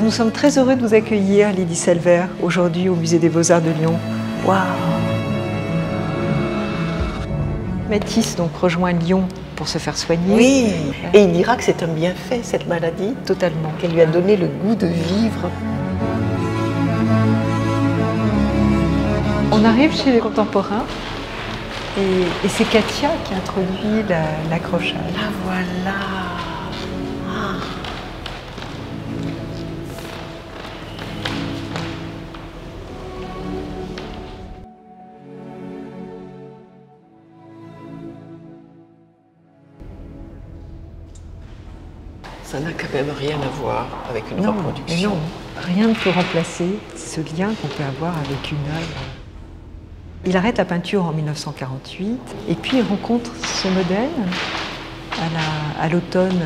Nous sommes très heureux de vous accueillir, Lydie Selver, aujourd'hui au Musée des Beaux-Arts de Lyon. Waouh! Matisse donc rejoint Lyon pour se faire soigner. Oui, et il dira que c'est un bienfait, cette maladie. Totalement. Qu'elle lui a donné le goût de vivre. On arrive chez les contemporains et c'est Katia qui introduit l'accrochage. La voilà. Ah. Ça n'a quand même rien à voir avec une reproduction. Non, rien ne peut remplacer ce lien qu'on peut avoir avec une œuvre. Il arrête la peinture en 1948 et puis il rencontre son modèle à l'automne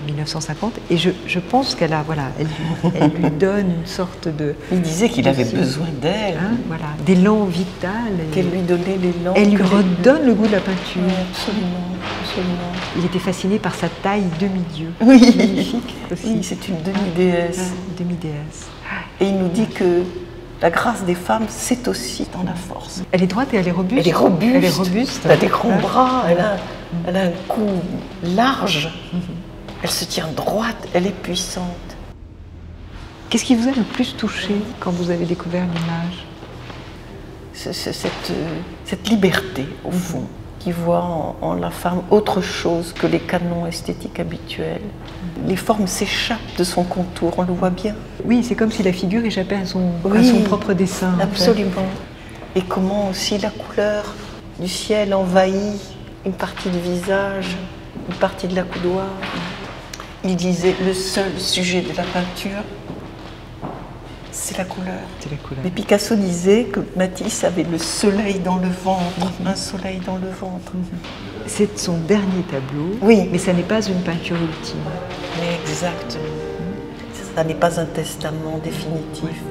1950 et je pense qu'elle a, voilà, elle lui donne une sorte de... Il disait qu'il avait besoin d'elle. Hein, voilà, d'élan vital. Qu'elle lui donnait l'élan. Elle lui redonne le goût de la peinture. Oui, absolument, absolument. Il était fasciné par sa taille demi-dieu. Oui, magnifique aussi. Oui, c'est une demi-déesse. Demi-déesse. Et il nous dit que la grâce des femmes, c'est aussi dans la force. Elle est droite et elle est robuste. Elle est robuste. Elle est robuste. Elle a des grands bras, elle a un cou large. Elle se tient droite, elle est puissante. Qu'est-ce qui vous a le plus touché quand vous avez découvert l'image? Cette liberté, au fond, qui voit en la femme autre chose que les canons esthétiques habituels. Les formes s'échappent de son contour, on le voit bien. Oui, c'est comme si la figure échappait à son propre dessin. Absolument. Et comment aussi la couleur du ciel envahit une partie du visage, une partie de la coudoir. Il disait le seul sujet de la peinture, c'est la couleur. C'est la couleur. Mais Picasso disait que Matisse avait le soleil dans le ventre, un soleil dans le ventre. C'est son dernier tableau, oui, mais ça n'est pas une peinture ultime. Mais exactement. Ça n'est pas un testament définitif.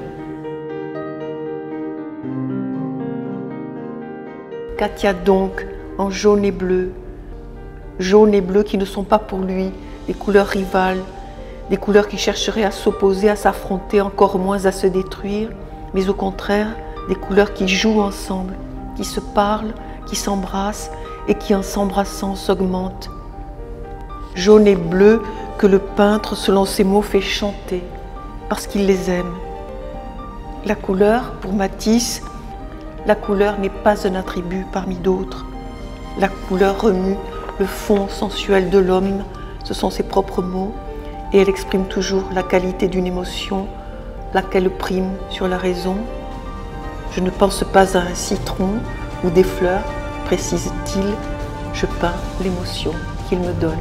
Katia donc, en jaune et bleu qui ne sont pas pour lui des couleurs rivales, des couleurs qui chercheraient à s'opposer, à s'affronter, encore moins à se détruire, mais au contraire, des couleurs qui jouent ensemble, qui se parlent, qui s'embrassent et qui en s'embrassant s'augmentent. Jaune et bleu que le peintre, selon ses mots, fait chanter, parce qu'il les aime. La couleur, pour Matisse, la couleur n'est pas un attribut parmi d'autres. La couleur remue le fond sensuel de l'homme, ce sont ses propres mots, et elle exprime toujours la qualité d'une émotion, laquelle prime sur la raison. Je ne pense pas à un citron ou des fleurs, précise-t-il, je peins l'émotion qu'il me donne.